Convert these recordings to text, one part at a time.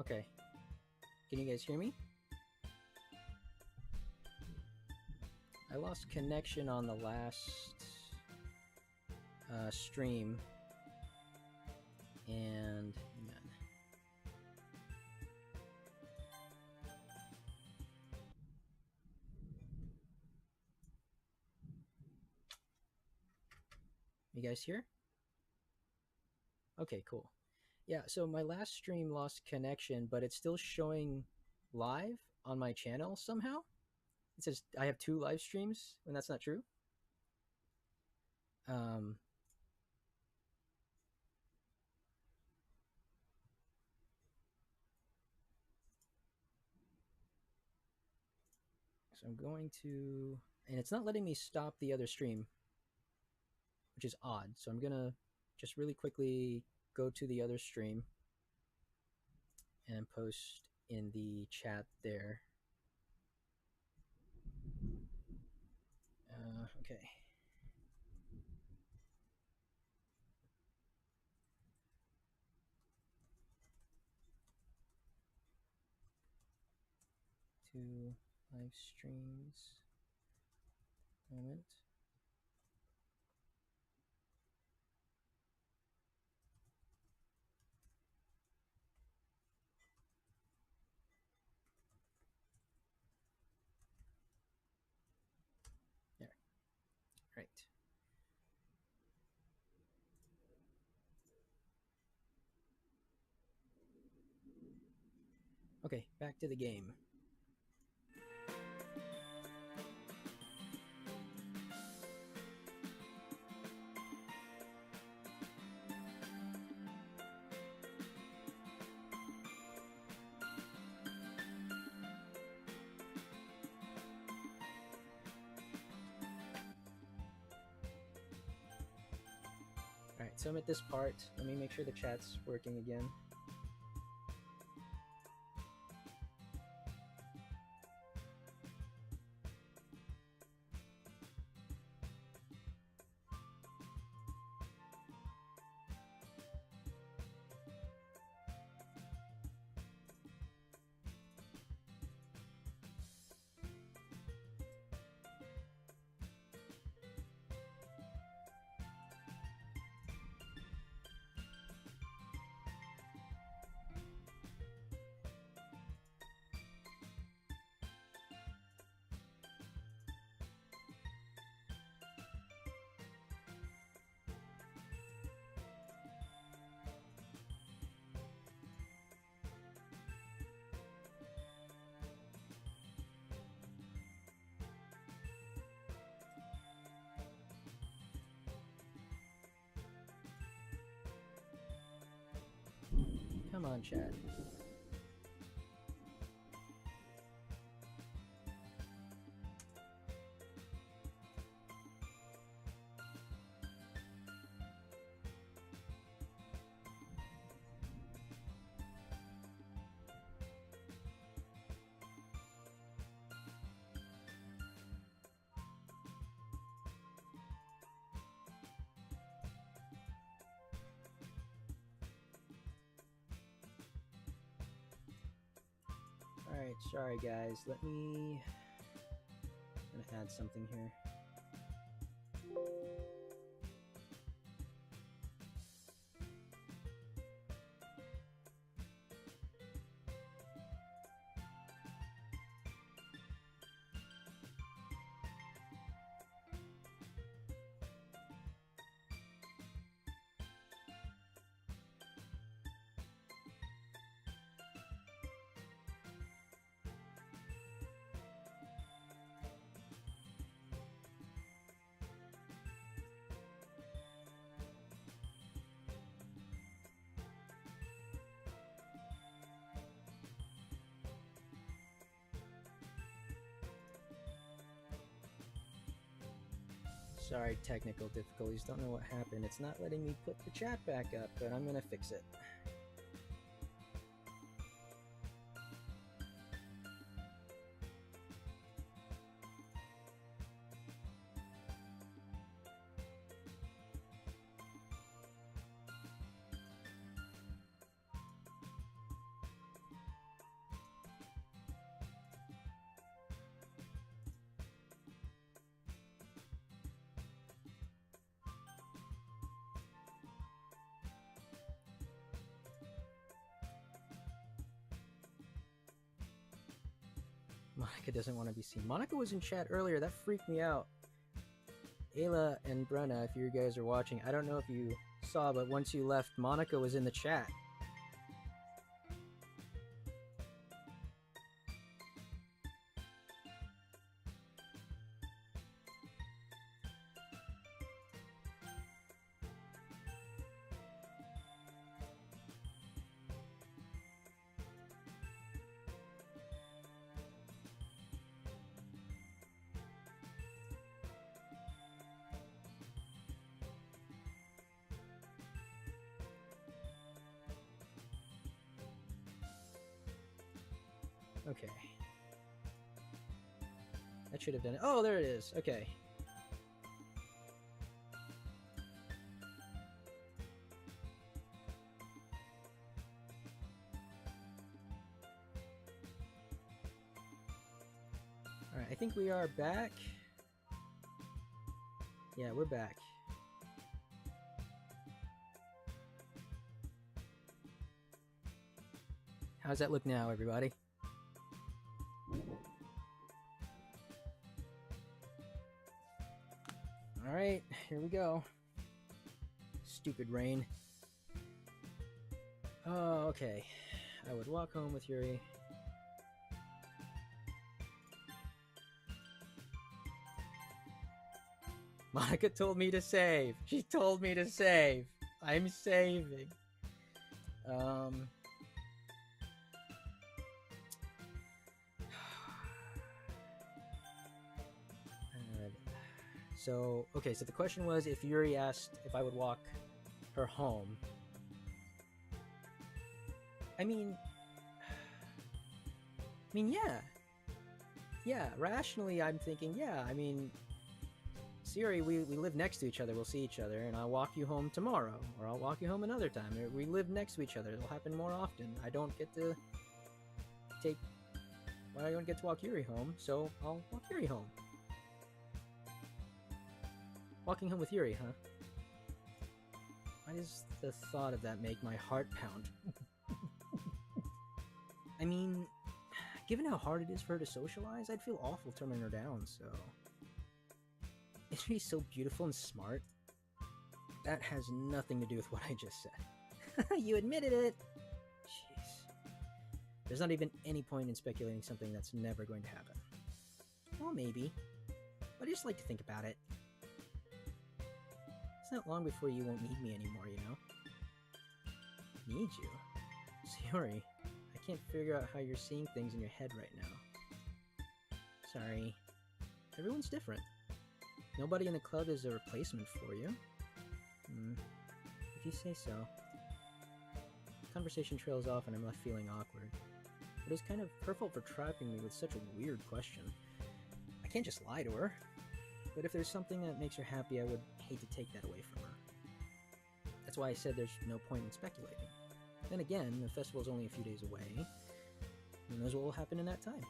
Okay. Can you guys hear me? I lost connection on the last stream. And hang on. You guys here? Okay, cool. Yeah, so my last stream lost connection, but it's still showing live on my channel somehow. It says I have 2 live streams when that's not true. Um, so I'm going to, and it's not letting me stop the other stream, which is odd. So I'm gonna just really quickly go to the other stream and post in the chat there. Okay. Two live streams. Moment. There. Right. Okay, back to the game. Alright, so I'm at this part. Let me make sure the chat's working again. Come on, chat. Alright, sorry guys. Let me... I'm gonna add something here. Sorry, technical difficulties. Don't know what happened. It's not letting me put the chat back up, but I'm gonna fix it. Monica doesn't want to be seen. Monica was in chat earlier. That freaked me out. Ayla and Brenna, if you guys are watching, I don't know if you saw, but once you left, Monica was in the chat. Okay. That should have done it. Oh, there it is. Okay. Alright, I think we are back. Yeah, we're back. How's that look now, everybody? Alright, here we go. Stupid rain. Oh, okay. I would walk home with Yuri. Monica told me to save. She told me to save. I'm saving. So, okay, so the question was if Yuri asked if I would walk her home. I mean, yeah. Yeah, rationally I'm thinking, yeah, I mean, Siri, we live next to each other, we'll see each other, and I'll walk you home tomorrow, or I'll walk you home another time. We live next to each other, it'll happen more often. I don't get to walk Yuri home, so I'll walk Yuri home. Walking home with Yuri, huh? Why does the thought of that make my heart pound? I mean, given how hard it is for her to socialize, I'd feel awful turning her down, so... Isn't she so beautiful and smart? That has nothing to do with what I just said. You admitted it! Jeez. There's not even any point in speculating something that's never going to happen. Well, maybe. But I just like to think about it. It's not long before you won't need me anymore, you know? Need you? Sorry, I can't figure out how you're seeing things in your head right now. Sorry. Everyone's different. Nobody in the club is a replacement for you. If you say so. Conversation trails off and I'm left feeling awkward. But it's kind of her fault for trapping me with such a weird question. I can't just lie to her. But if there's something that makes her happy, I would hate to take that away from her. That's why I said there's no point in speculating. Then again, the festival's only a few days away. Who knows what will happen in that time?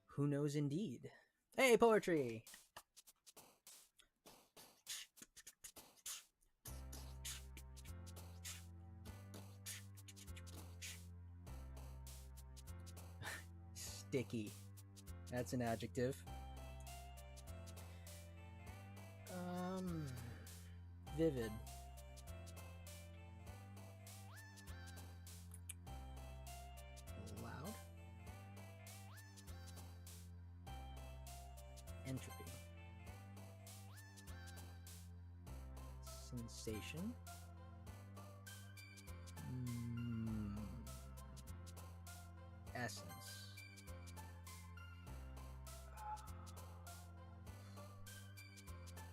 Who knows indeed? Hey, poetry! Sticky. That's an adjective. Vivid. Loud. Entropy. Sensation. Essence.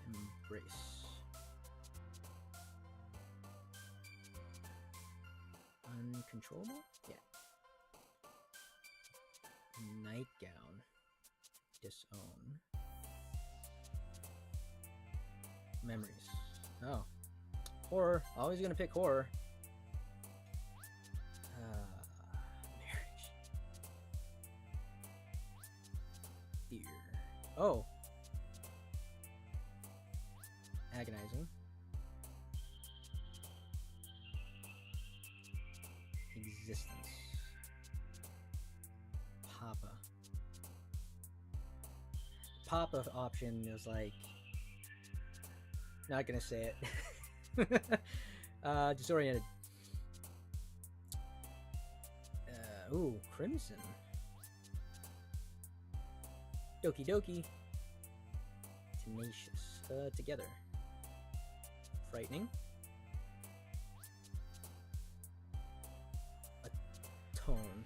Embrace. Uncontrollable? Yeah. Nightgown. Disown. Memories. Oh. Horror. Always gonna pick horror. Marriage. Fear. Oh. Agonizing. Existence. Papa. Papa option is like, not gonna say it. Disoriented. Ooh, Crimson. Doki Doki. Tenacious. Together. Frightening. A tone.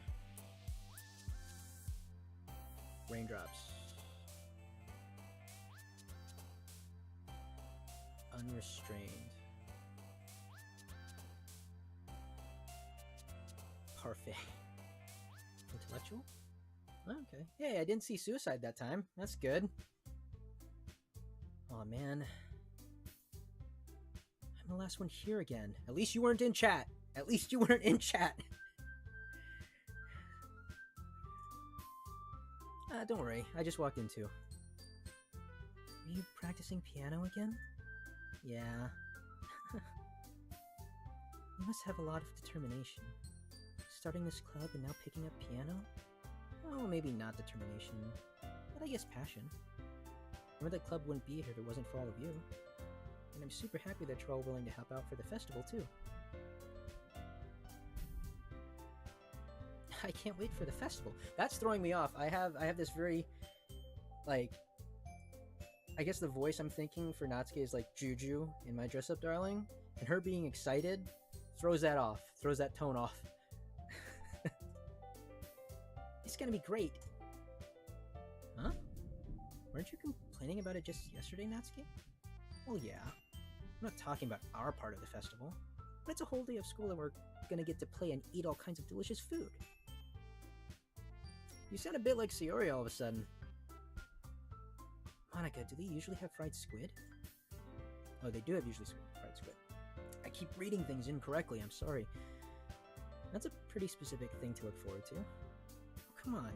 Raindrops. Unrestrained. Parfait. Intellectual? Okay. Hey, I didn't see suicide that time. That's good. Aw, man. I'm the last one here again. At least you weren't in chat. At least you weren't in chat. Don't worry. I just walked in too. Are you practicing piano again? Yeah. You must have a lot of determination. Starting this club and now picking up piano? Oh, maybe not determination, but I guess passion. Remember that club wouldn't be here if it wasn't for all of you. And I'm super happy that you're all willing to help out for the festival, too. I can't wait for the festival. That's throwing me off. I have this very, like, I guess the voice I'm thinking for Natsuki is like Juju in My Dress Up Darling, and her being excited throws that off, throws that tone off. It's gonna be great. Huh? Weren't you complaining about it just yesterday, Natsuki? Well, yeah. I'm not talking about our part of the festival, but it's a whole day of school and we're gonna get to play and eat all kinds of delicious food. You sound a bit like Sayori all of a sudden. Monica, do they usually have fried squid? Oh, they do have usually fried squid. I keep reading things incorrectly, I'm sorry. That's a pretty specific thing to look forward to. Oh, come on.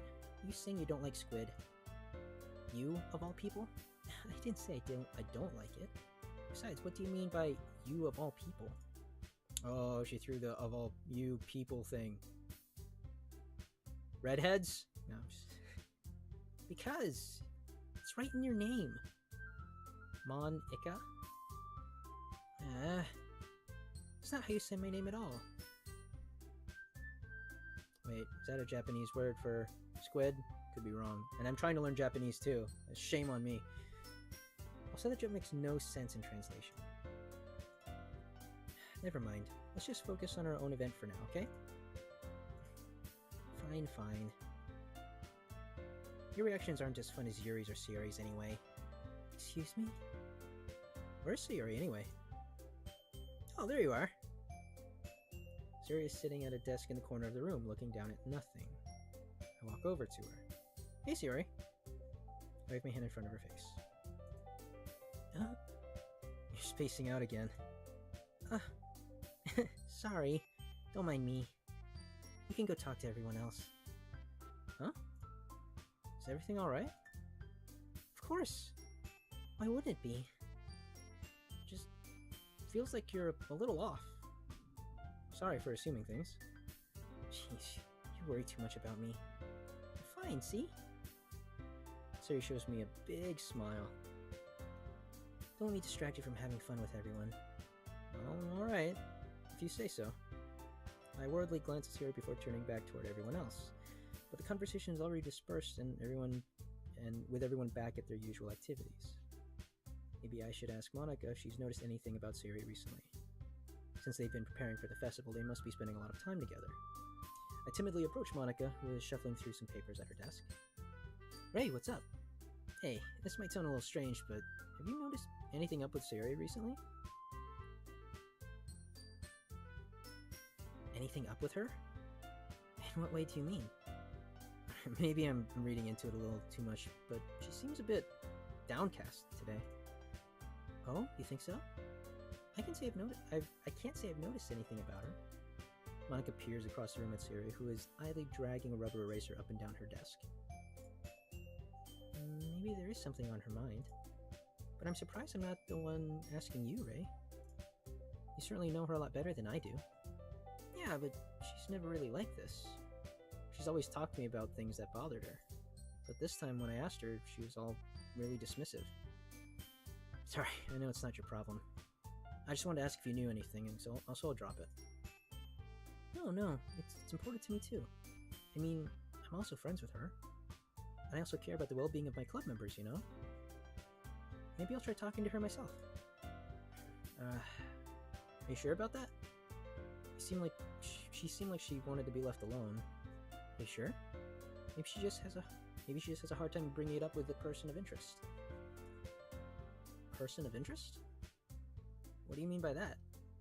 You saying you don't like squid? You, of all people? I didn't say I don't like it. Besides, what do you mean by you of all people? Oh, she threw the of all you people thing. Redheads? No, because it's right in your name. Mon-ika? It's not how you say my name at all. Wait, is that a Japanese word for squid? Could be wrong. And I'm trying to learn Japanese too. Shame on me. Also, that joke makes no sense in translation. Never mind. Let's just focus on our own event for now, okay? Fine, fine. Your reactions aren't as fun as Yuri's or Sayori's anyway. Excuse me? Where's Sayori anyway? Oh, there you are. Sayori is sitting at a desk in the corner of the room, looking down at nothing. I walk over to her. Hey, Sayori. I wave my hand in front of her face. You're spacing out again. Sorry. Don't mind me. You can go talk to everyone else. Huh? Is everything alright? Of course. Why wouldn't it be? Just feels like you're a little off. Sorry for assuming things. Jeez, you worry too much about me. I'm fine, see? Sayori shows me a big smile. Don't let me distract you from having fun with everyone. Well, alright. If you say so. I worriedly glance at Sayori before turning back toward everyone else. But the conversation is already dispersed and with everyone back at their usual activities. Maybe I should ask Monica if she's noticed anything about Sayori recently. Since they've been preparing for the festival, they must be spending a lot of time together. I timidly approach Monica, who is shuffling through some papers at her desk. Ray, what's up? Hey, this might sound a little strange, but have you noticed anything up with Sayori recently? Anything up with her? In what way do you mean? Maybe I'm reading into it a little too much, but she seems a bit downcast today. Oh, you think so? I can't say I've noticed anything about her. Monica peers across the room at Sayori, who is idly dragging a rubber eraser up and down her desk. Maybe there is something on her mind. But I'm surprised I'm not the one asking you, Ray. You certainly know her a lot better than I do. Yeah, but she's never really like this. She's she's always talked to me about things that bothered her. But this time when I asked her, she was all really dismissive. Sorry, I know it's not your problem. I just wanted to ask if you knew anything, and so I'll drop it. No, it's important to me too. I mean, I'm also friends with her. And I also care about the well-being of my club members, you know? Maybe I'll try talking to her myself. Are you sure about that? She seemed like she wanted to be left alone. Are you sure? Maybe she just has a hard time bringing it up with the person of interest. Person of interest? What do you mean by that?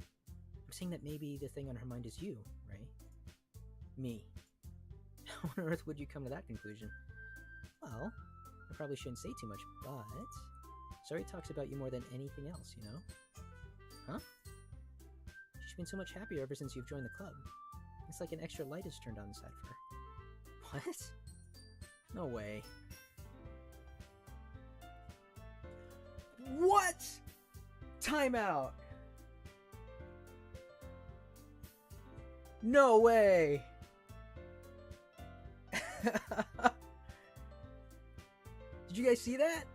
I'm saying that maybe the thing on her mind is you, right? Me. How on earth would you come to that conclusion? Well, I probably shouldn't say too much, but Sari talks about you more than anything else, you know? Huh? She's been so much happier ever since you've joined the club. It's like an extra light is turned on inside of her. What? No way. What? Time out. No way. Did you guys see that?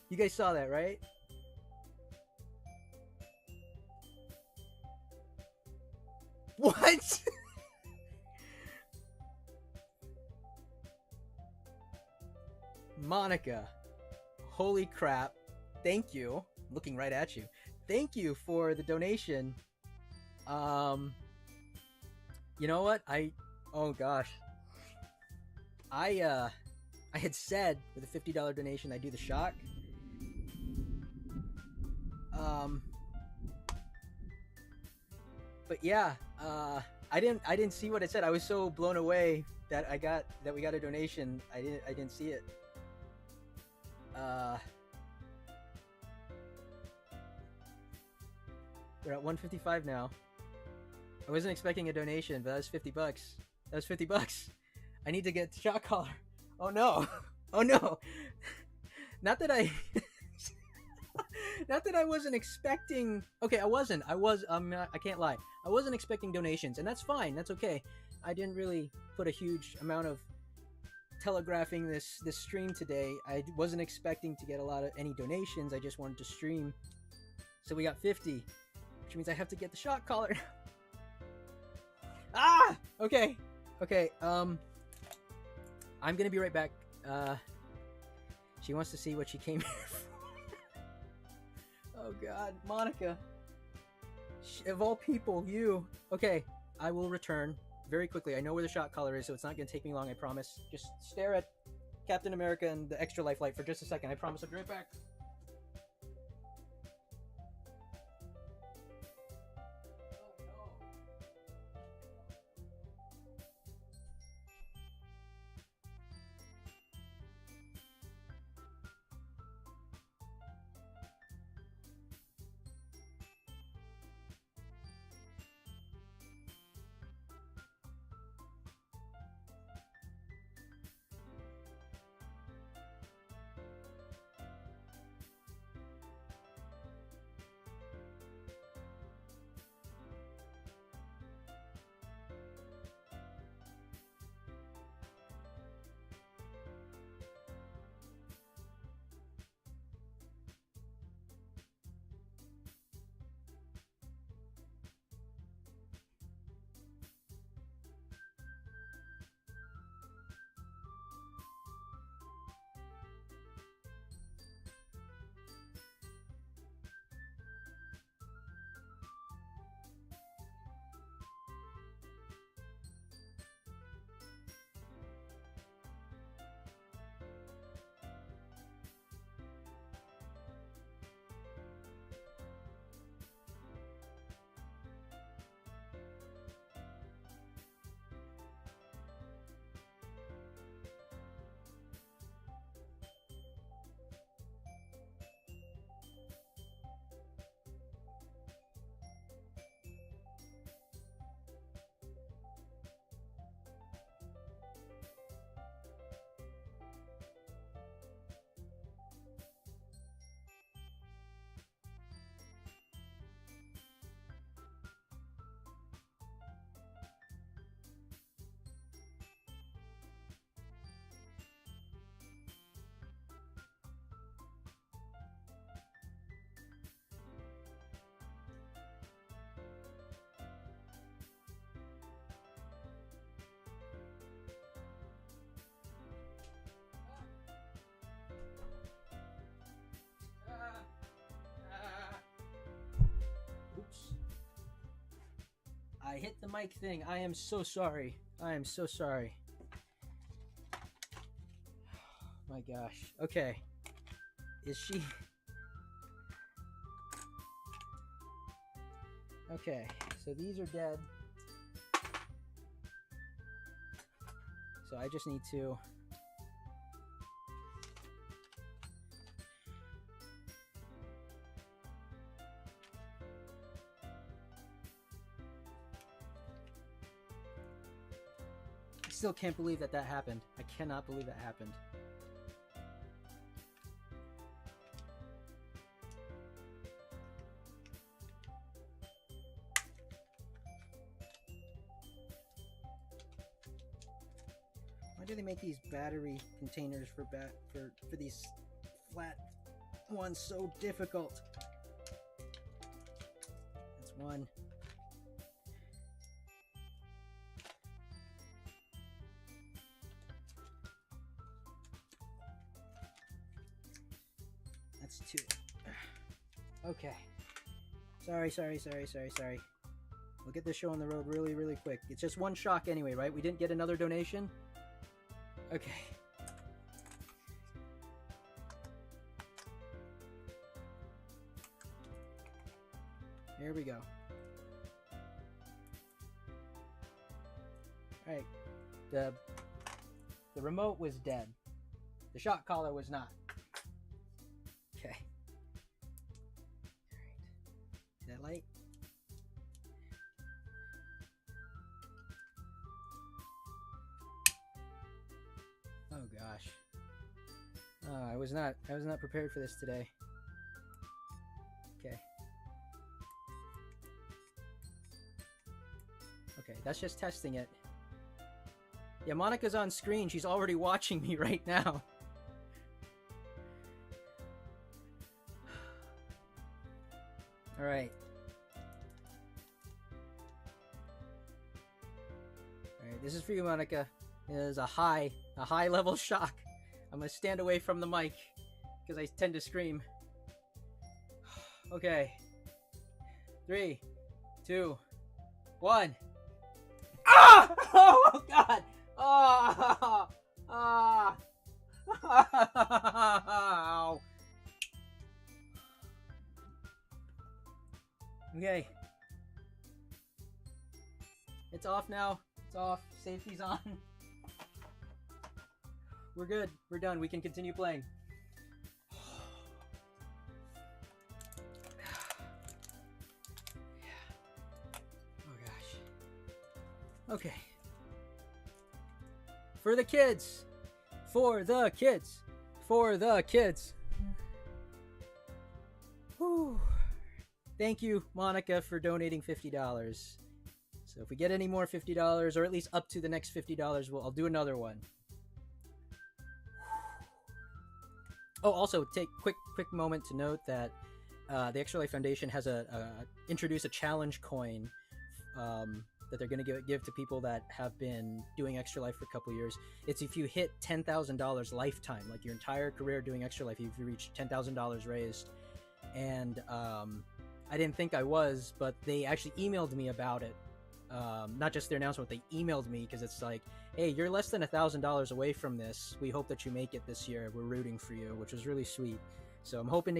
You guys saw that, right? What? Monica. Holy crap. Thank you. Looking right at you. Thank you for the donation. You know what? Oh gosh. I had said with a $50 donation I'd do the shock. But yeah, I didn't see what it said. I was so blown away that we got a donation. I didn't see it. We're at 155 now. I wasn't expecting a donation, but that was $50. That was $50. I need to get the shot collar. Oh no. Oh no. Not that I wasn't expecting. Okay, I wasn't. I can't lie. I wasn't expecting donations, and that's fine. That's okay. I didn't really put a huge amount of telegraphing this stream today. I wasn't expecting to get any donations. I just wanted to stream. So we got 50, which means I have to get the shot collar. Ah! Okay. I'm gonna be right back. She wants to see what she came here for. Oh god, Monica. Of all people, you. Okay, I will return very quickly. I know where the shot collar is, so it's not gonna take me long, I promise. Just stare at Captain America and the extra life light for just a second. I promise I'll be right back. I hit the mic thing. I am so sorry. I am so sorry. My gosh. Okay. Is she... Okay, so these are dead. So I just need to... I still can't believe that happened. I cannot believe that happened. Why do they make these battery containers for these flat ones so difficult? That's one. That's two. Okay. Sorry. We'll get this show on the road really, really quick. It's just one shock anyway, right? We didn't get another donation? Okay. Here we go. Alright. The remote was dead. The shot collar was not. Okay. Alright. See that light? Oh gosh. I was not prepared for this today. Okay. Okay, that's just testing it. Yeah, Monica's on screen. She's already watching me right now. All right. All right, this is for you, Monica. It is a high level shock. I'm gonna stand away from the mic because I tend to scream. Okay. 3, 2, 1. Ah! Oh God! Oh! Ah! Oh! Okay. It's off now. It's off. Safety's on. We're good. We're done. We can continue playing. Oh gosh. Okay. For the kids. For the kids. For the kids. Whew. Thank you, Monica, for donating $50. So if we get any more $50, or at least up to the next $50, I'll do another one. Oh, also, take quick moment to note that the Extra Life Foundation has introduced a challenge coin that they're going to give to people that have been doing Extra Life for a couple years. It's if you hit $10,000 lifetime, like your entire career doing Extra Life, if you reach $10,000 raised. And I didn't think I was, but they actually emailed me about it. Not just their announcement, they emailed me because it's like, hey, you're less than $1,000 away from this. We hope that you make it this year. We're rooting for you, which was really sweet. So I'm hoping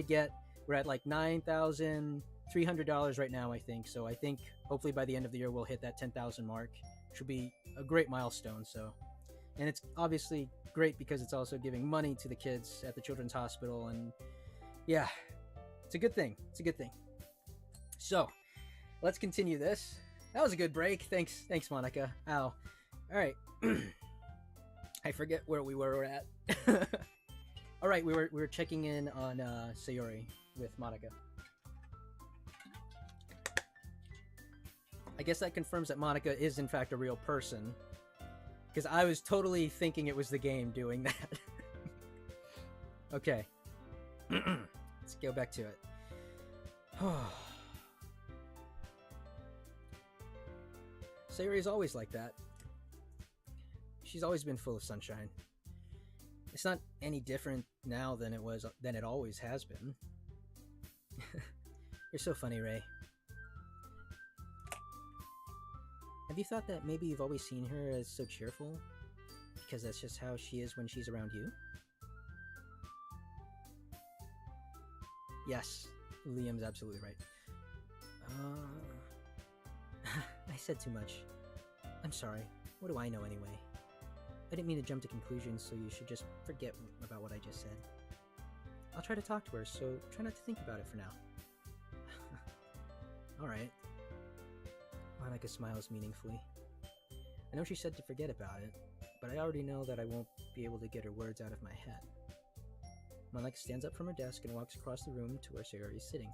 we're at like $9,300 right now, I think. So I think hopefully by the end of the year, we'll hit that 10,000 mark, which will be a great milestone. So, and it's obviously great because it's also giving money to the kids at the Children's Hospital. And yeah, it's a good thing. It's a good thing. So let's continue this. That was a good break. Thanks, Monica. Ow. All right. I forget where we were at. All right, we were checking in on Sayori with Monica. I guess that confirms that Monica is in fact a real person, because I was totally thinking it was the game doing that. Okay. Let's go back to it. Sayori's always like that. She's always been full of sunshine. It's not any different now than it always has been. You're so funny, Ray. Have you thought that maybe you've always seen her as so cheerful? Because that's just how she is when she's around you? Yes, Liam's absolutely right. I said too much. I'm sorry. What do I know anyway? I didn't mean to jump to conclusions, so you should just forget about what I just said. I'll try to talk to her, so try not to think about it for now. Alright. Monica smiles meaningfully. I know she said to forget about it, but I already know that I won't be able to get her words out of my head. Monica stands up from her desk and walks across the room to where Sayori is sitting.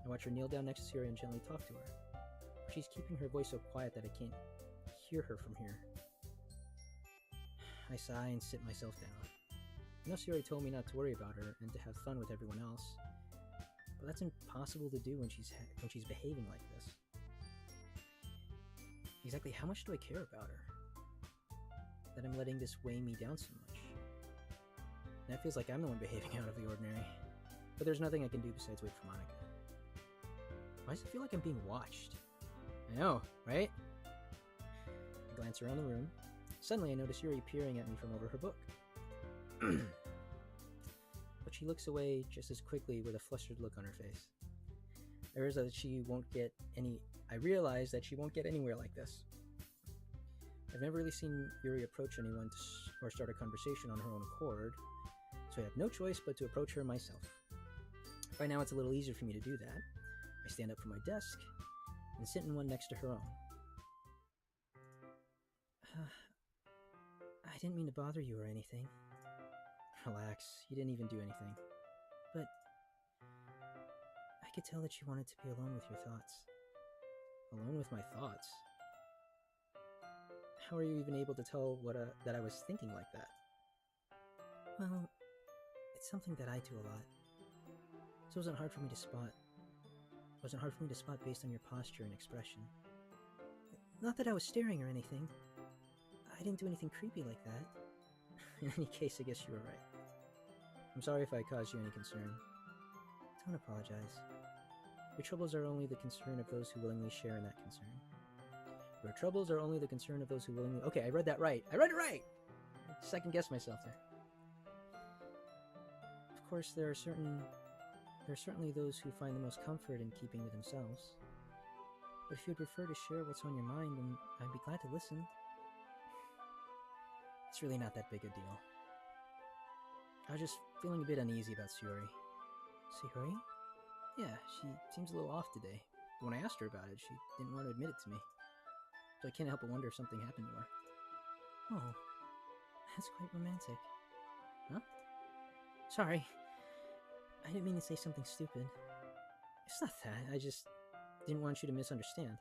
I watch her kneel down next to Sayori and gently talk to her. She's keeping her voice so quiet that I can't hear her from here. I sigh and sit myself down. I know Sayori told me not to worry about her and to have fun with everyone else, but that's impossible to do when she's behaving like this. Exactly how much do I care about her? That I'm letting this weigh me down so much. And that feels like I'm the one behaving out of the ordinary. But there's nothing I can do besides wait for Monica. Why does it feel like I'm being watched? I know, right? I glance around the room. Suddenly I notice Yuri peering at me from over her book. But she looks away just as quickly with a flustered look on her face. I realize that she won't get anywhere like this. I've never really seen Yuri approach anyone or start a conversation on her own accord, so I have no choice but to approach her myself. By now it's a little easier for me to do that. I stand up from my desk and sit in one next to her own. I didn't mean to bother you or anything. Relax, you didn't even do anything. But I could tell that you wanted to be alone with your thoughts. Alone with my thoughts? How are you even able to tell that I was thinking like that? Well, it's something that I do a lot. So it wasn't hard for me to spot. It wasn't hard for me to spot based on your posture and expression. Not that I was staring or anything. I didn't do anything creepy like that. In any case, I guess you were right. I'm sorry if I caused you any concern. Don't apologize. Your troubles are only the concern of those who willingly share in that concern. Your troubles are only the concern of those who willingly... Okay, I read that right. I read it right! I second-guessed myself there. Of course, there are certainly those who find the most comfort in keeping to themselves. But if you'd prefer to share what's on your mind, then I'd be glad to listen. It's really not that big a deal. I was just feeling a bit uneasy about Sayori. Sayori? Yeah, she seems a little off today. But when I asked her about it, she didn't want to admit it to me. So I can't help but wonder if something happened to her. Oh, that's quite romantic. Huh? Sorry. I didn't mean to say something stupid. It's not that, I just didn't want you to misunderstand.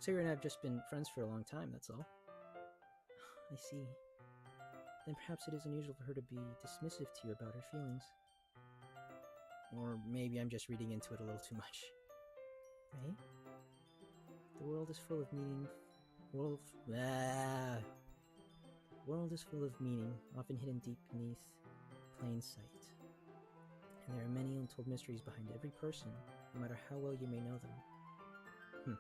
Sayori and I have just been friends for a long time, that's all. I see. Then perhaps it is unusual for her to be dismissive to you about her feelings. Or maybe I'm just reading into it a little too much. Right? The world is full of meaning... The world is full of meaning, often hidden deep beneath plain sight. And there are many untold mysteries behind every person, no matter how well you may know them.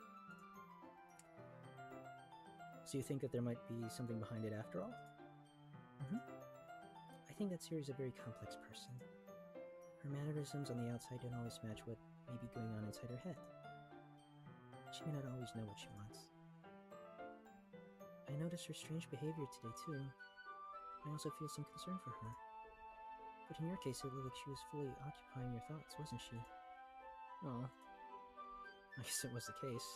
So you think that there might be something behind it after all? I think that Sayori is a very complex person. Her mannerisms on the outside don't always match what may be going on inside her head. She may not always know what she wants. I noticed her strange behavior today too. I also feel some concern for her. But in your case, it looked like she was fully occupying your thoughts, wasn't she? Well, I guess it was the case.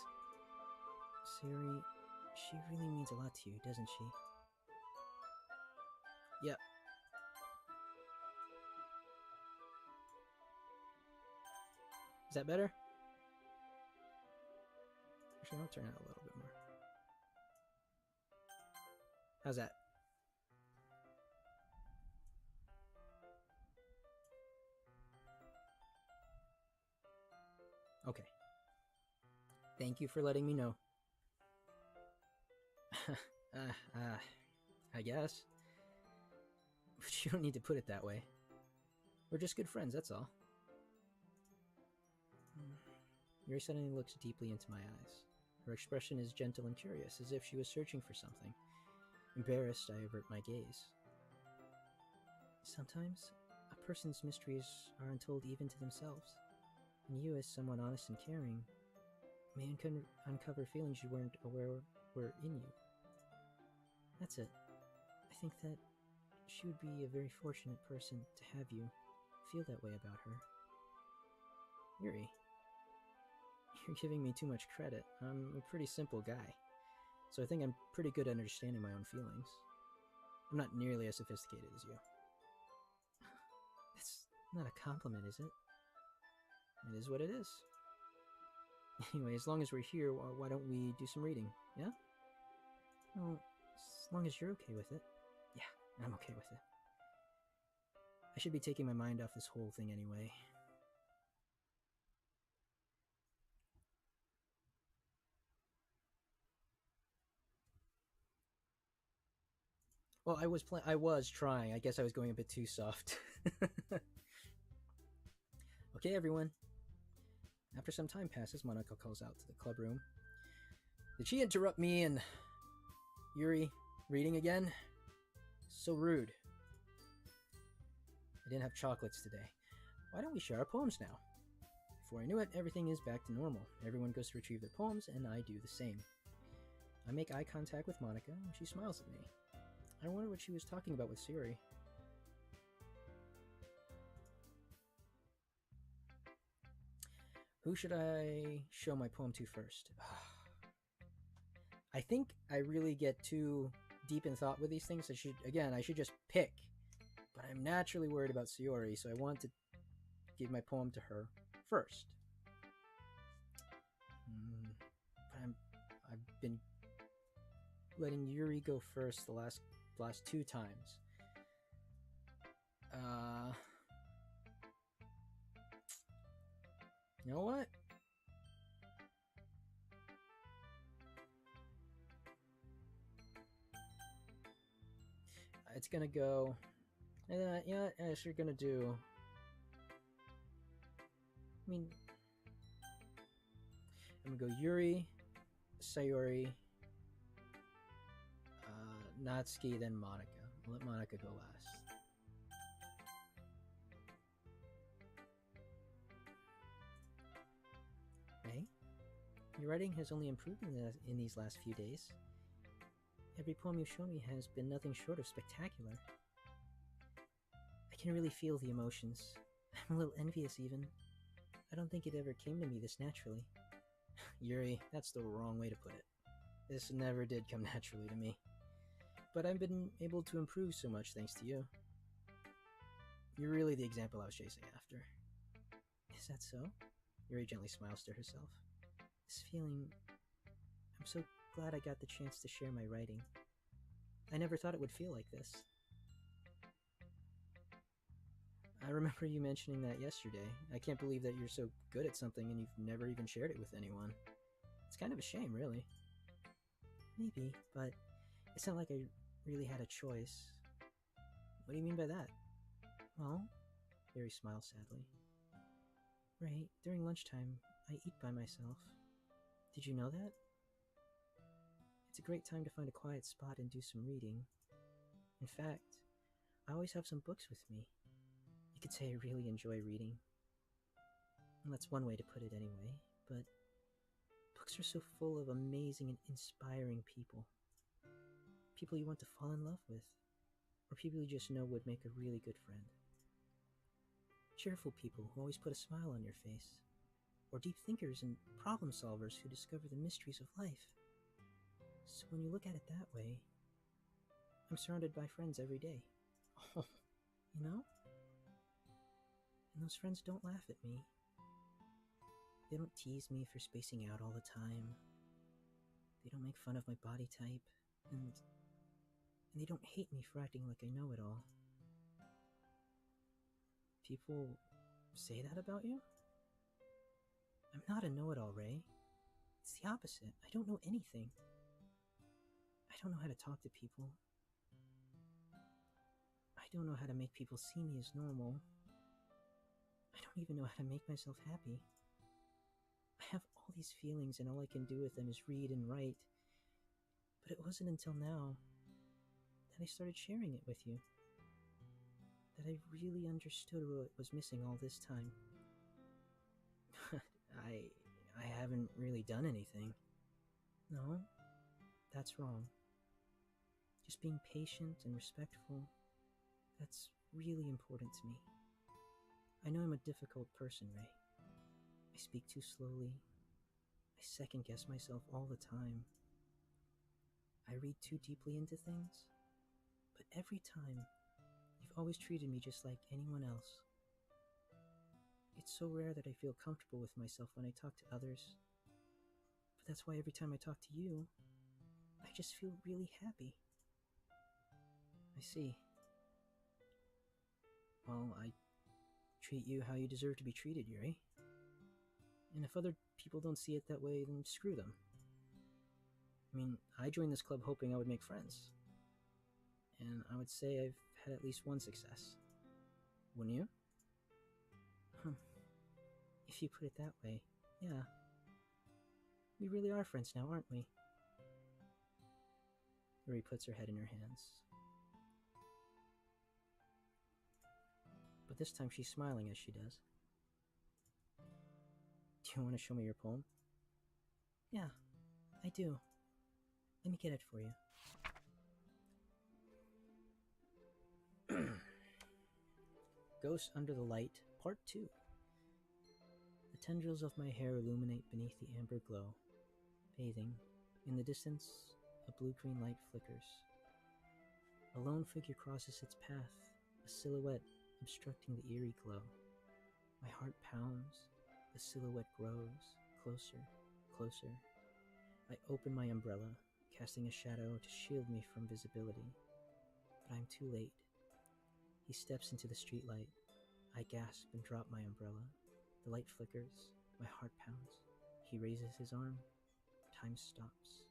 Sayori, she really means a lot to you, doesn't she? Yep. Is that better? Actually, I'll turn it a little bit more. How's that? Okay. Thank you for letting me know. I guess. But you don't need to put it that way. We're just good friends, that's all. Yuri suddenly looks deeply into my eyes. Her expression is gentle and curious, as if she was searching for something. Embarrassed, I avert my gaze. Sometimes, a person's mysteries are untold even to themselves, and you, as someone honest and caring, may uncover feelings you weren't aware were in you. That's it. I think that she would be a very fortunate person to have you feel that way about her. Yuri, you're giving me too much credit. I'm a pretty simple guy, so I think I'm pretty good at understanding my own feelings. I'm not nearly as sophisticated as you. That's not a compliment, is it? It is what it is. Anyway, as long as we're here, why don't we do some reading, yeah? Well, as long as you're okay with it. Yeah, I'm okay with it. I should be taking my mind off this whole thing anyway. Well, I was trying. I guess I was going a bit too soft. Okay, everyone. After some time passes, Monaco calls out to the club room. Did she interrupt me and Yuri reading again? So rude. I didn't have chocolates today. Why don't we share our poems now? Before I knew it, everything is back to normal. Everyone goes to retrieve their poems, and I do the same. I make eye contact with Monica, and she smiles at me. I wonder what she was talking about with Sayori. Who should I show my poem to first? I think I really get too deep in thought with these things. I should just pick. But I'm naturally worried about Sayori, so I want to give my poem to her first. But I've been letting Yuri go first the last two times. You know what? It's gonna go. Yeah, as you're gonna do. I mean, I'm gonna go Yuri, Sayori, Natsuki, then Monica. I'll let Monica go last. Hey, your writing has only improved in these last few days. Every poem you've shown me has been nothing short of spectacular. I can really feel the emotions. I'm a little envious even. I don't think it ever came to me this naturally. Yuri, that's the wrong way to put it. This never did come naturally to me. But I've been able to improve so much thanks to you. You're really the example I was chasing after. Is that so? Yuri gently smiles to herself. This feeling... I'm so glad I got the chance to share my writing. I never thought it would feel like this. I remember you mentioning that yesterday. I can't believe that you're so good at something and you've never even shared it with anyone. It's kind of a shame, really. Maybe, but it's not like I really had a choice. What do you mean by that? Well, Yuri smiles sadly. Right, during lunchtime, I eat by myself. Did you know that? It's a great time to find a quiet spot and do some reading. In fact, I always have some books with me. You could say I really enjoy reading. And that's one way to put it anyway, but books are so full of amazing and inspiring people. People you want to fall in love with, or people you just know would make a really good friend. Cheerful people who always put a smile on your face, or deep thinkers and problem solvers who discover the mysteries of life. So when you look at it that way, I'm surrounded by friends every day. Oh, you know? And those friends don't laugh at me. They don't tease me for spacing out all the time. They don't make fun of my body type. And they don't hate me for acting like I know it all. People say that about you? I'm not a know-it-all, Ray. It's the opposite. I don't know anything. I don't know how to talk to people. I don't know how to make people see me as normal. I don't even know how to make myself happy. I have all these feelings and all I can do with them is read and write. But it wasn't until now that I started sharing it with you that I really understood what was missing all this time. I haven't really done anything. No, that's wrong. Just being patient and respectful, that's really important to me. I know I'm a difficult person, Ray. I speak too slowly. I second guess myself all the time. I read too deeply into things. But every time, you've always treated me just like anyone else. It's so rare that I feel comfortable with myself when I talk to others. But that's why every time I talk to you, I just feel really happy. I see. Well, I treat you how you deserve to be treated, Yuri. And if other people don't see it that way, then screw them. I mean, I joined this club hoping I would make friends. And I would say I've had at least one success. Wouldn't you? If you put it that way, yeah. We really are friends now, aren't we? Yuri puts her head in her hands. But this time she's smiling as she does. Do you want to show me your poem? Yeah, I do. Let me get it for you. Ghosts Under the Light, Part 2. The tendrils of my hair illuminate beneath the amber glow. Bathing. In the distance, a blue-green light flickers. A lone figure crosses its path, a silhouette obstructing the eerie glow. My heart pounds. The silhouette grows. Closer, closer. I open my umbrella, casting a shadow to shield me from visibility. But I'm too late. He steps into the streetlight. I gasp and drop my umbrella. The light flickers. My heart pounds. He raises his arm. Time stops.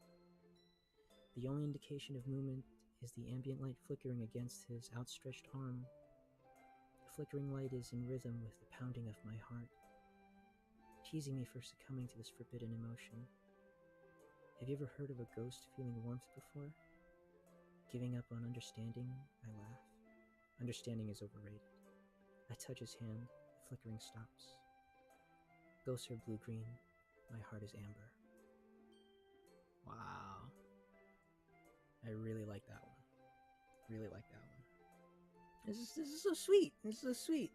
The only indication of movement is the ambient light flickering against his outstretched arm. The flickering light is in rhythm with the pounding of my heart, teasing me for succumbing to this forbidden emotion. Have you ever heard of a ghost feeling warmth before? Giving up on understanding, I laugh. Understanding is overrated. I touch his hand, the flickering stops. Ghosts are blue-green, my heart is amber. Wow. I really like that one. Really like that one. This is so sweet. This is so sweet.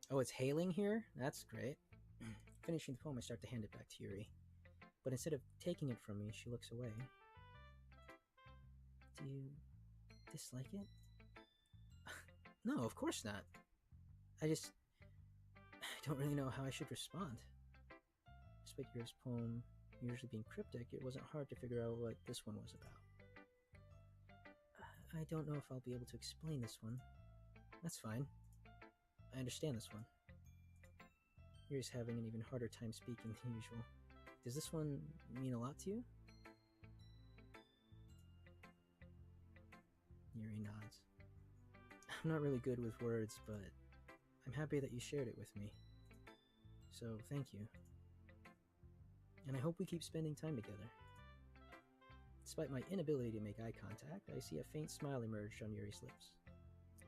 Oh, it's hailing here? That's great. Finishing the poem, I start to hand it back to Yuri. But instead of taking it from me, she looks away. Do you dislike it? No, of course not. I don't really know how I should respond. Despite Yuri's poem usually being cryptic, it wasn't hard to figure out what this one was about. I don't know if I'll be able to explain this one. That's fine. I understand this one. Yuri's having an even harder time speaking than usual. Does this one mean a lot to you? Yuri nods. I'm not really good with words, but I'm happy that you shared it with me. So, thank you. And I hope we keep spending time together. Despite my inability to make eye contact, I see a faint smile emerge on Yuri's lips.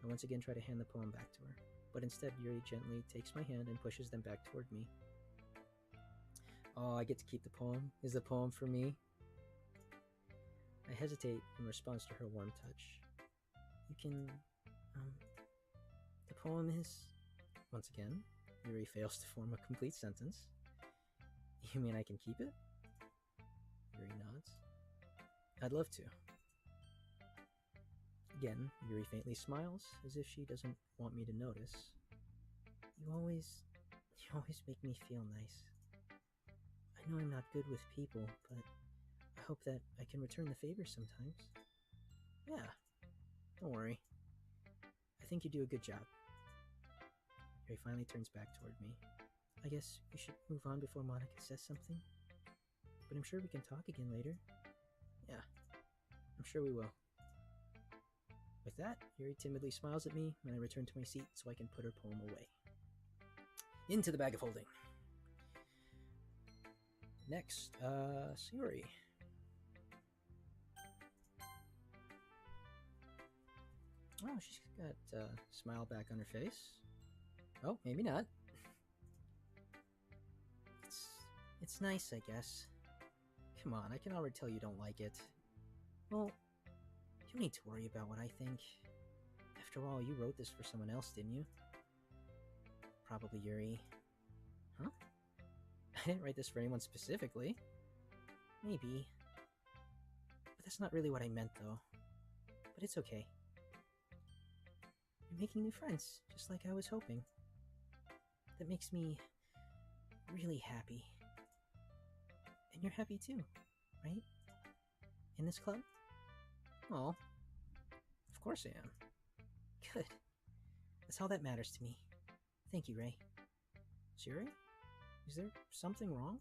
I once again try to hand the poem back to her, but instead Yuri gently takes my hand and pushes them back toward me. Oh, I get to keep the poem? Is the poem for me? I hesitate in response to her warm touch. You can, the poem is... Once again, Yuri fails to form a complete sentence. You mean I can keep it? Yuri nods. I'd love to. Again, Yuri faintly smiles, as if she doesn't want me to notice. You always make me feel nice. I know I'm not good with people, but I hope that I can return the favor sometimes. Yeah, don't worry. I think you do a good job. Yuri finally turns back toward me. I guess we should move on before Monica says something. But I'm sure we can talk again later. Yeah, I'm sure we will. With that, Yuri timidly smiles at me, and I return to my seat so I can put her poem away. Into the bag of holding. Next, Sayori. Oh, she's got a smile back on her face. Oh, maybe not. It's nice, I guess. Come on, I can already tell you don't like it. Well, you don't need to worry about what I think. After all, you wrote this for someone else, didn't you? Probably Yuri. Huh? I didn't write this for anyone specifically. Maybe. But that's not really what I meant, though. But it's okay. You're making new friends, just like I was hoping. That makes me really happy. And you're happy too, right? In this club? Oh, of course I am. Good. That's all that matters to me. Thank you, Ray. Siri? Is there something wrong?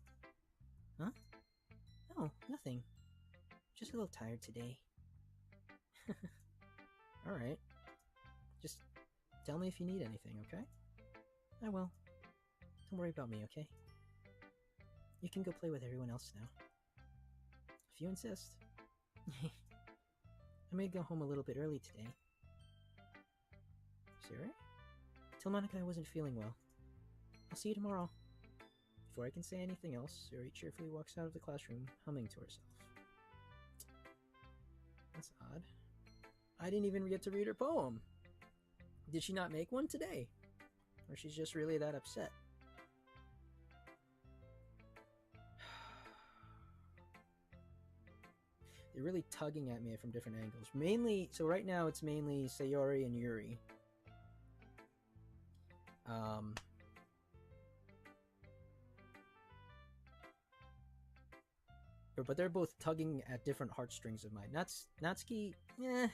Huh? No, nothing. Just a little tired today. Alright. Just tell me if you need anything, okay? I will. Don't worry about me, okay? You can go play with everyone else now. If you insist. I may go home a little bit early today. Siri? Tell Monica I wasn't feeling well. I'll see you tomorrow. Before I can say anything else, Siri cheerfully walks out of the classroom, humming to herself. That's odd. I didn't even get to read her poem. Did she not make one today? Or she's just really that upset? They're really tugging at me from different angles. Mainly, so right now it's mainly Sayori and Yuri. But they're both tugging at different heartstrings of mine. Natsuki, I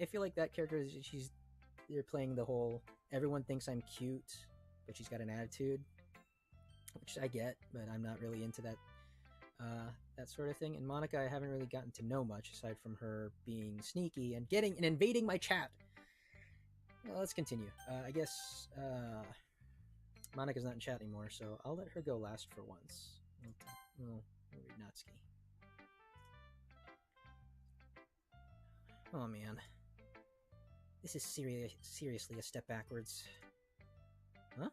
feel like that character is they're playing the whole everyone thinks I'm cute, but she's got an attitude, which I get, but I'm not really into that sort of thing. And Monica, I haven't really gotten to know much aside from her being sneaky and getting and invading my chat. Well, let's continue. I guess Monica's not in chat anymore, so I'll let her go last for once. We'll read Natsuki. Oh man. This is seriously a step backwards. Huh?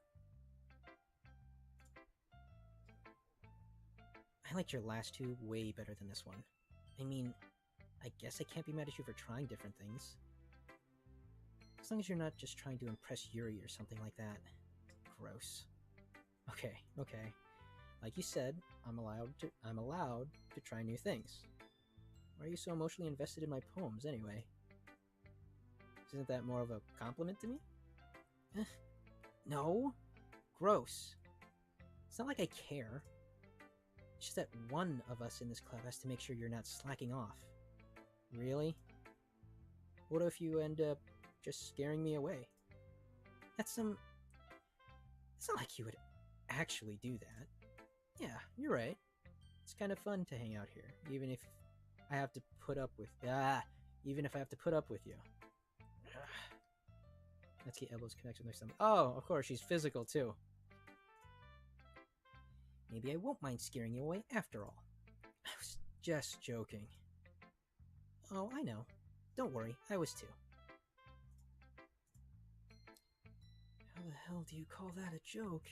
I liked your last two way better than this one. I mean, I guess I can't be mad at you for trying different things. As long as you're not just trying to impress Yuri or something like that. Gross. Okay. Like you said, I'm allowed to try new things. Why are you so emotionally invested in my poems anyway? Isn't that more of a compliment to me? No. Gross. It's not like I care. It's just that one of us in this club has to make sure you're not slacking off. Really? What if you end up just scaring me away? It's not like you would actually do that. Yeah, you're right. It's kind of fun to hang out here, even if I have to put up with you. Natsuki elbows connect with my stomach. Oh, of course, she's physical too. Maybe I won't mind scaring you away after all. I was just joking. Oh, I know. Don't worry, I was too. How the hell do you call that a joke?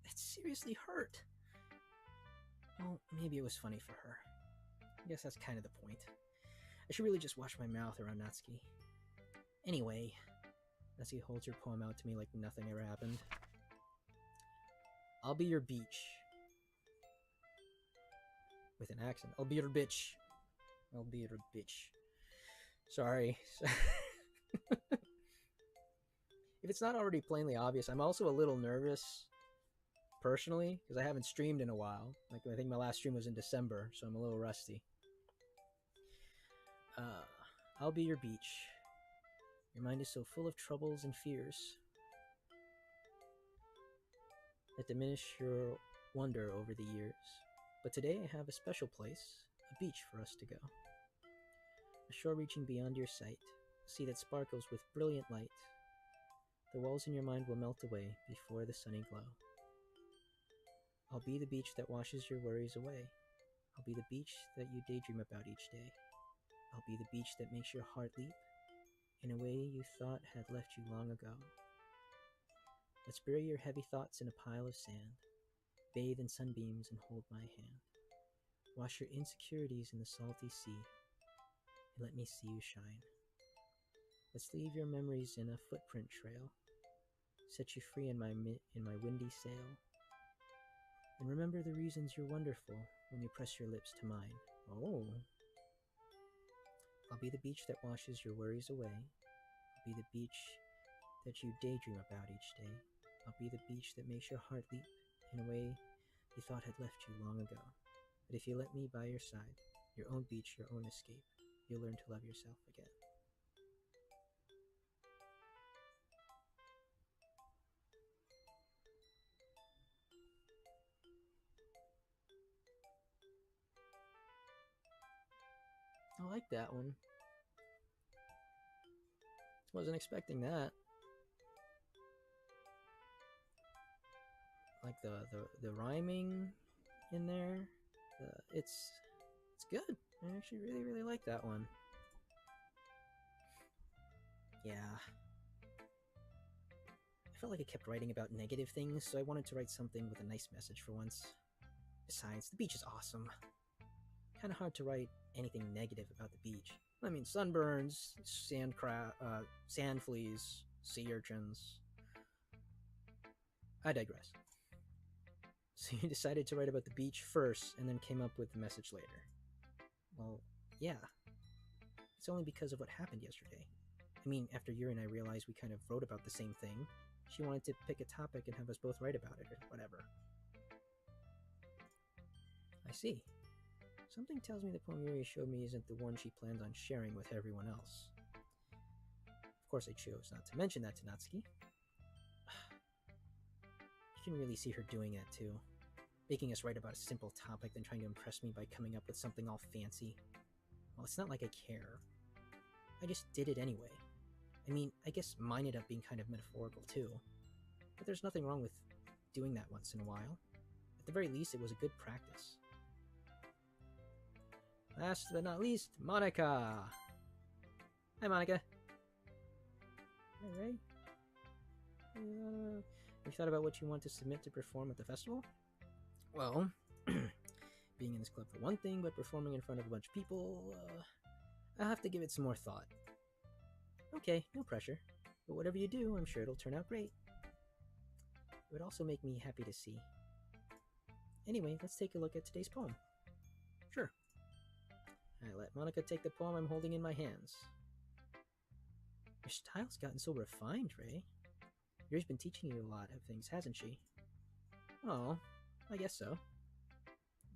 It seriously hurt. Well, maybe it was funny for her. I guess that's kind of the point. I should really just watch my mouth around Natsuki. Anyway, Natsuki holds her poem out to me like nothing ever happened. I'll be your beach. With an accent. I'll be your bitch. I'll be your bitch. Sorry. If it's not already plainly obvious, I'm also a little nervous personally because I haven't streamed in a while. Like, I think my last stream was in December, so I'm a little rusty. I'll be your beach. Your mind is so full of troubles and fears that diminish your wonder over the years. But today I have a special place, a beach for us to go. A shore reaching beyond your sight, a sea that sparkles with brilliant light. The walls in your mind will melt away before the sunny glow. I'll be the beach that washes your worries away. I'll be the beach that you daydream about each day. I'll be the beach that makes your heart leap in a way you thought had left you long ago. Let's bury your heavy thoughts in a pile of sand. Bathe in sunbeams and hold my hand. Wash your insecurities in the salty sea, and let me see you shine. Let's leave your memories in a footprint trail. Set you free in my windy sail. And remember the reasons you're wonderful when you press your lips to mine. Oh. I'll be the beach that washes your worries away. I'll be the beach that you daydream about each day. I'll be the beach that makes your heart leap in a way you thought had left you long ago. But if you let me by your side, your own beach, your own escape, you'll learn to love yourself again. I like that one. Wasn't expecting that. Like the rhyming in there. It's good. I actually really like that one. Yeah. I felt like I kept writing about negative things, so I wanted to write something with a nice message for once. Besides, the beach is awesome. Kind of hard to write anything negative about the beach. I mean, sunburns, sand fleas, sea urchins. I digress. So you decided to write about the beach first and then came up with the message later. Well, yeah. It's only because of what happened yesterday. I mean, after Yuri and I realized we kind of wrote about the same thing, she wanted to pick a topic and have us both write about it or whatever. I see. Something tells me the poem Yuri showed me isn't the one she plans on sharing with everyone else. Of course, I chose not to mention that to Natsuki. You can really see her doing that too. Making us write about a simple topic, then trying to impress me by coming up with something all fancy. Well, it's not like I care. I just did it anyway. I mean, I guess mine ended up being kind of metaphorical too. But there's nothing wrong with doing that once in a while. At the very least, it was a good practice. Last but not least, Monica! Hi, Monica. Alright. Have you thought about what you want to submit to perform at the festival? Well, being in this club for one thing, but performing in front of a bunch of people, I'll have to give it some more thought. Okay, no pressure. But whatever you do, I'm sure it'll turn out great. It would also make me happy to see. Anyway, let's take a look at today's poem. Sure. I let Monica take the poem I'm holding in my hands. Your style's gotten so refined, Ray. Yuri's been teaching you a lot of things, hasn't she? Oh, I guess so.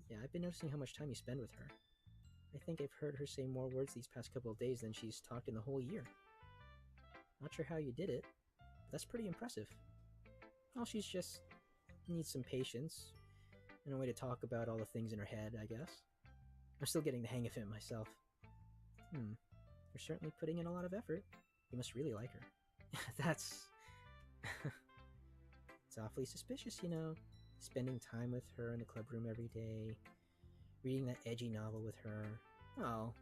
Yeah, I've been noticing how much time you spend with her. I think I've heard her say more words these past couple of days than she's talked in the whole year. Not sure how you did it, but that's pretty impressive. Well, she's just needs some patience and a way to talk about all the things in her head, I guess. I'm still getting the hang of it myself. You're certainly putting in a lot of effort. You must really like her. That's... It's awfully suspicious, you know. Spending time with her in the club room every day. Reading that edgy novel with her. Oh,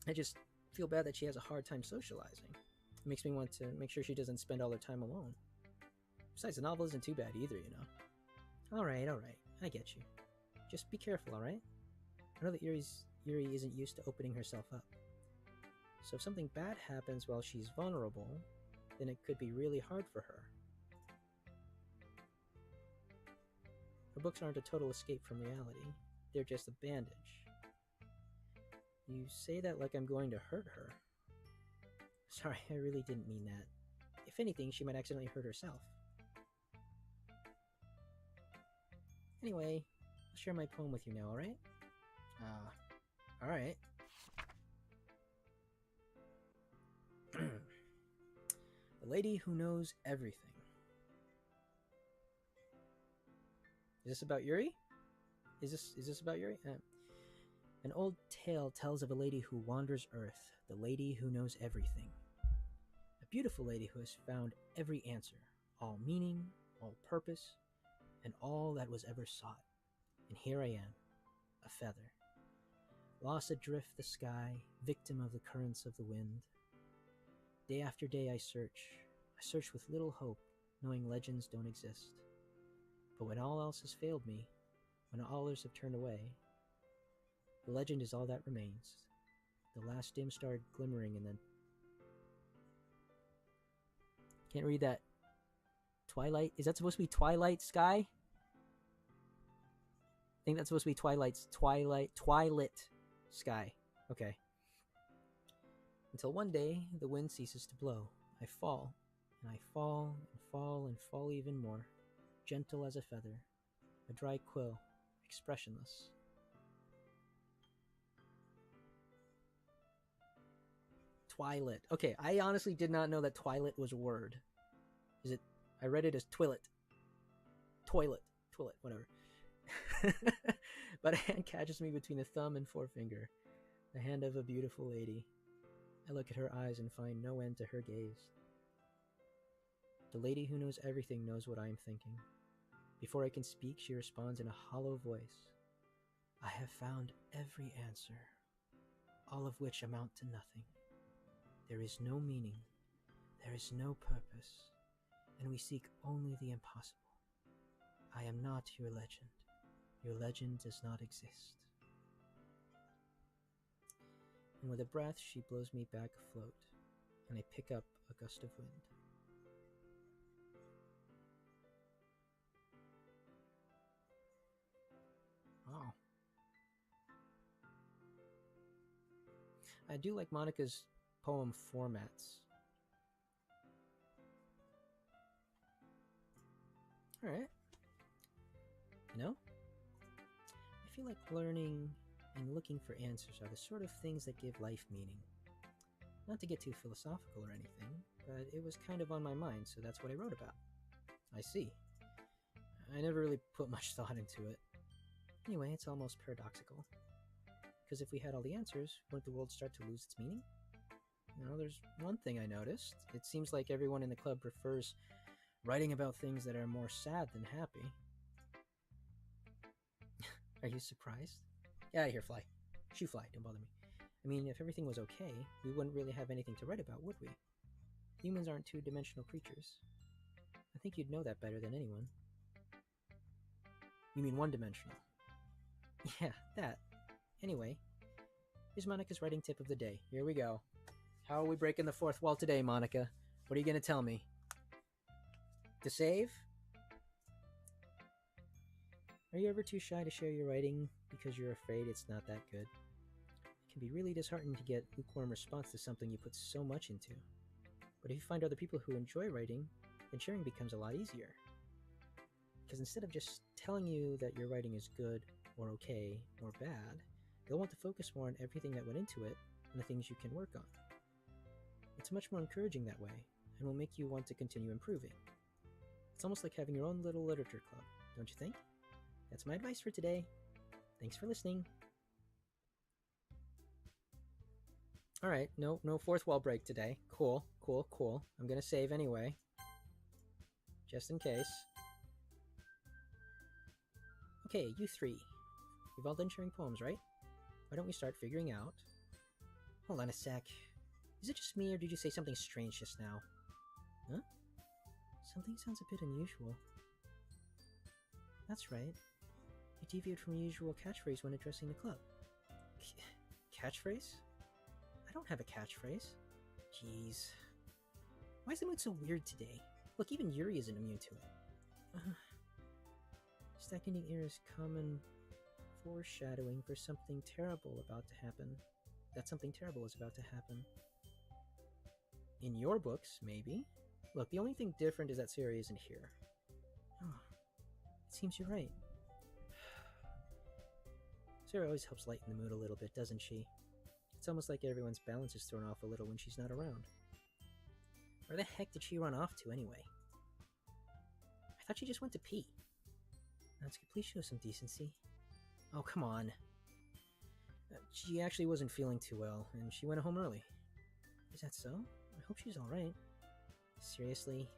I just feel bad that she has a hard time socializing. It makes me want to make sure she doesn't spend all her time alone. Besides, the novel isn't too bad either, you know. Alright, I get you. Just be careful, alright? I know that Yuri isn't used to opening herself up. So if something bad happens while she's vulnerable, then it could be really hard for her. Her books aren't a total escape from reality. They're just a bandage. You say that like I'm going to hurt her. Sorry, I really didn't mean that. If anything, she might accidentally hurt herself. Anyway, I'll share my poem with you now, alright? Alright. The Lady Who Knows Everything. Is this about Yuri? Is this about Yuri? An old tale tells of a lady who wanders Earth, the lady who knows everything. A beautiful lady who has found every answer, all meaning, all purpose, and all that was ever sought. And here I am, a feather, lost adrift the sky, victim of the currents of the wind. Day after day I search with little hope, knowing legends don't exist. But when all else has failed me, when all others have turned away, the legend is all that remains. The last dim star glimmering and then... Can't read that. Twilight? Is that supposed to be Twilight Sky? I think that's supposed to be Twilit Sky. Okay. Until one day, the wind ceases to blow. I fall, and I fall, and fall, and fall even more, gentle as a feather, a dry quill, expressionless. Twilit. Okay, I honestly did not know that Twilit was a word. Is it? I read it as Twilit. Toilet. Twilit, whatever. But a hand catches me between the thumb and forefinger, the hand of a beautiful lady. I look at her eyes and find no end to her gaze. The lady who knows everything knows what I am thinking. Before I can speak, she responds in a hollow voice. I have found every answer, all of which amount to nothing. There is no meaning, there is no purpose, and we seek only the impossible. I am not your legend. Your legend does not exist. And with a breath, she blows me back afloat, and I pick up a gust of wind. Wow. I do like Monica's poem formats. Alright. You know, I feel like learning and looking for answers are the sort of things that give life meaning. Not to get too philosophical or anything, but it was kind of on my mind, so that's what I wrote about. I see. I never really put much thought into it. Anyway, it's almost paradoxical. Because if we had all the answers, wouldn't the world start to lose its meaning? You know, there's one thing I noticed. It seems like everyone in the club prefers writing about things that are more sad than happy. Are you surprised? Get out of here, fly. Shoo, fly, don't bother me. I mean, if everything was okay, we wouldn't really have anything to write about, would we? Humans aren't two-dimensional creatures. I think you'd know that better than anyone. You mean one-dimensional? Yeah, that. Anyway, here's Monica's writing tip of the day. Here we go. How are we breaking the fourth wall today, Monica? What are you going to tell me? To save? Are you ever too shy to share your writing because you're afraid it's not that good? It can be really disheartening to get lukewarm response to something you put so much into. But if you find other people who enjoy writing, then sharing becomes a lot easier. Because instead of just telling you that your writing is good, or okay, or bad, they'll want to focus more on everything that went into it and the things you can work on. It's much more encouraging that way, and will make you want to continue improving. It's almost like having your own little literature club, don't you think? That's my advice for today. Thanks for listening. Alright, no fourth wall break today. Cool. I'm gonna save anyway. Just in case. Okay, you three. You've all done sharing poems, right? Why don't we start figuring out... Hold on a sec. Is it just me, or did you say something strange just now? Huh? Something sounds a bit unusual. That's right. You deviated from your usual catchphrase when addressing the club. Catchphrase? I don't have a catchphrase. Jeez. Why is the mood so weird today? Look, even Yuri isn't immune to it. Stagnating air is common foreshadowing for something terrible about to happen. That something terrible is about to happen. In your books, maybe. Look, the only thing different is that Sarah isn't here. Oh, it seems you're right. Sarah always helps lighten the mood a little bit, doesn't she? It's almost like everyone's balance is thrown off a little when she's not around. Where the heck did she run off to anyway? I thought she just went to pee. Natsuki, please show some decency. Oh, come on. She actually wasn't feeling too well, and she went home early. Is that so? I hope she's alright. Seriously?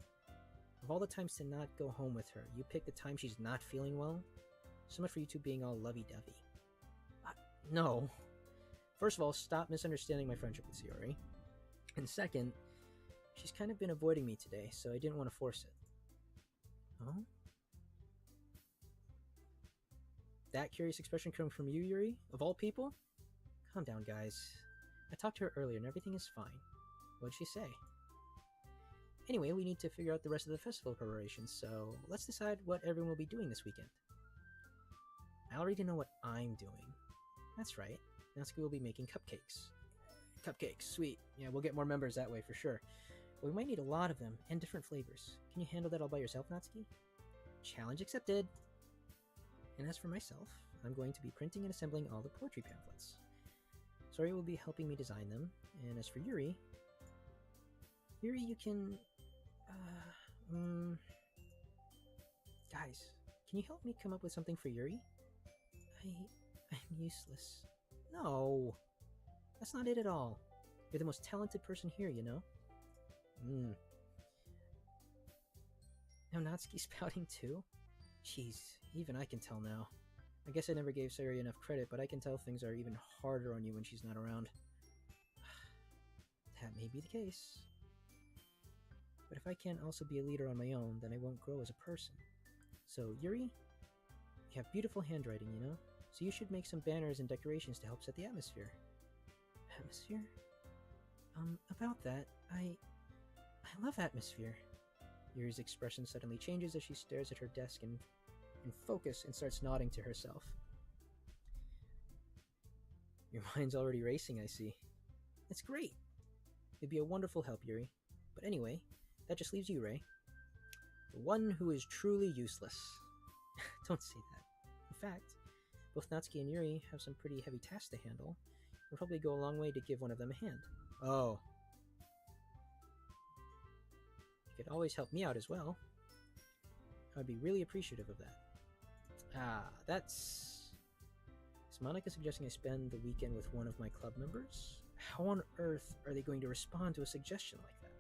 Of all the times to not go home with her, you pick the time she's not feeling well? So much for you two being all lovey-dovey. No. First of all, stop misunderstanding my friendship with Sayori. And second, she's kind of been avoiding me today, so I didn't want to force it. Oh? That curious expression coming from you, Yuri? Of all people? Calm down, guys. I talked to her earlier and everything is fine. What'd she say? Anyway, we need to figure out the rest of the festival preparations, so let's decide what everyone will be doing this weekend. I already know what I'm doing. That's right. Natsuki will be making cupcakes. Cupcakes, sweet. Yeah, we'll get more members that way for sure. But we might need a lot of them, and different flavors. Can you handle that all by yourself, Natsuki? Challenge accepted! And as for myself, I'm going to be printing and assembling all the poetry pamphlets. Sori will be helping me design them, and as for Yuri, you can... Guys, can you help me come up with something for Yuri? I'm useless. No! That's not it at all. You're the most talented person here, you know? Now Natsuki's pouting too? Jeez, even I can tell now. I guess I never gave Sayori enough credit, but I can tell things are even harder on you when she's not around. That may be the case. But if I can't also be a leader on my own, then I won't grow as a person. So, Yuri, you have beautiful handwriting, you know? So you should make some banners and decorations to help set the atmosphere. Atmosphere? About that, I love atmosphere. Yuri's expression suddenly changes as she stares at her desk in focus and starts nodding to herself. Your mind's already racing, I see. That's great. It'd be a wonderful help, Yuri. But anyway, that just leaves you, Ray. The one who is truly useless. Don't say that. In fact, both Natsuki and Yuri have some pretty heavy tasks to handle. It'll probably go a long way to give one of them a hand. Oh. You could always help me out as well. I would be really appreciative of that. That's... Is Monica suggesting I spend the weekend with one of my club members? How on earth are they going to respond to a suggestion like that?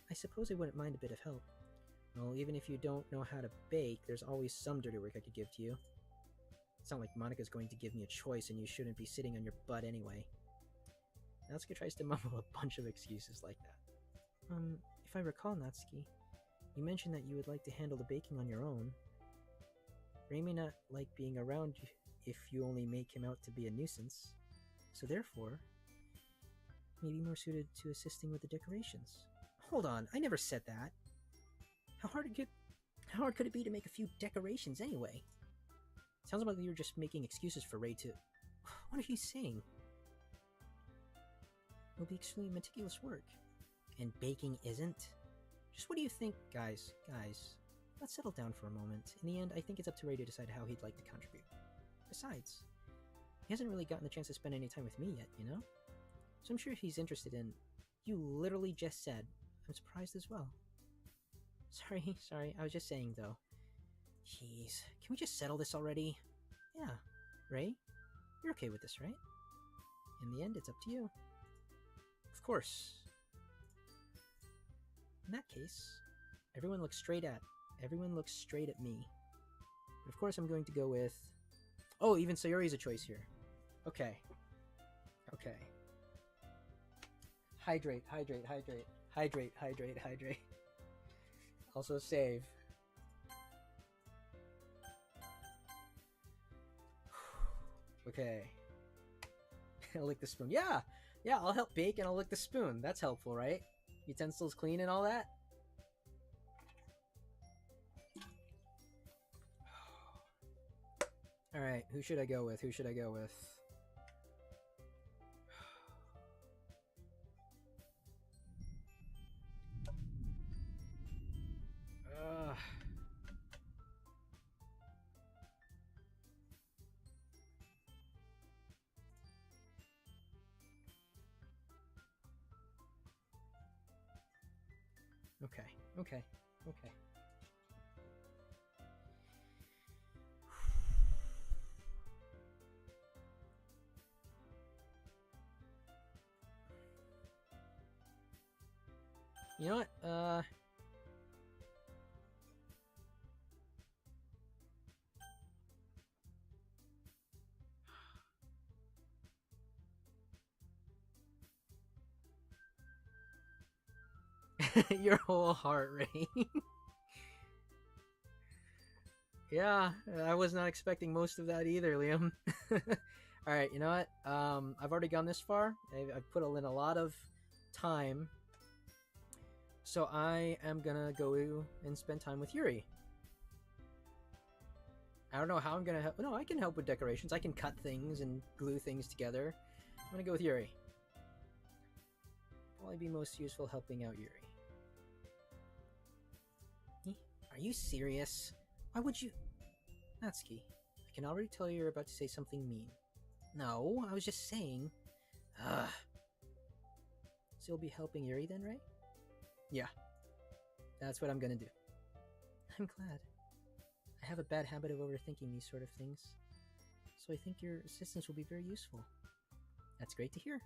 I suppose I wouldn't mind a bit of help. Well, even if you don't know how to bake, there's always some dirty work I could give to you. It's not like Monica's going to give me a choice and you shouldn't be sitting on your butt anyway. Natsuki tries to mumble a bunch of excuses like that. If I recall, Natsuki, you mentioned that you would like to handle the baking on your own. Ray may not like being around you if you only make him out to be a nuisance. So therefore, maybe more suited to assisting with the decorations. Hold on, I never said that. How hard could it be to make a few decorations anyway? Sounds like you're just making excuses for Ray to... What are you saying? It'll be extremely meticulous work. And baking isn't? Just what do you think, guys, let's settle down for a moment. In the end, I think it's up to Ray to decide how he'd like to contribute. Besides, he hasn't really gotten the chance to spend any time with me yet, you know? So I'm sure he's interested in... You literally just said. I'm surprised as well. Sorry, I was just saying, though. Jeez, can we just settle this already? Yeah, Ray, you're okay with this, right? In the end, it's up to you. Of course. In that case, everyone looks straight at me. And of course I'm going to go with... Oh, even Sayori's a choice here. Okay. Hydrate. Also save. Okay. I'll lick the spoon. Yeah, I'll help bake and I'll lick the spoon. That's helpful, right? Utensils clean and all that? Alright, who should I go with? Okay. You know what? Your whole heart, Ray. Yeah, I was not expecting most of that either, Liam. All right, you know what? I've already gone this far. I've put in a lot of time, so I am gonna go and spend time with Yuri. I don't know how I'm gonna help. No, I can help with decorations. I can cut things and glue things together. I'm gonna go with Yuri. Probably be most useful helping out Yuri. Are you serious? Why would you... Natsuki, I can already tell you're about to say something mean. No, I was just saying... Ugh. So you'll be helping Yuri then, right? Yeah. That's what I'm gonna do. I'm glad. I have a bad habit of overthinking these sort of things. So I think your assistance will be very useful. That's great to hear.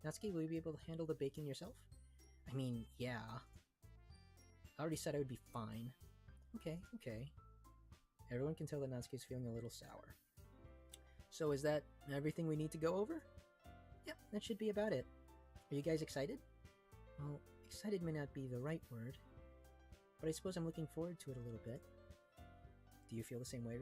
Natsuki, will you be able to handle the baking yourself? I mean, yeah. I already said I would be fine. Okay. Everyone can tell that Natsuki's feeling a little sour. So is that everything we need to go over? Yep, that should be about it. Are you guys excited? Well, excited may not be the right word, but I suppose I'm looking forward to it a little bit. Do you feel the same way, Ray?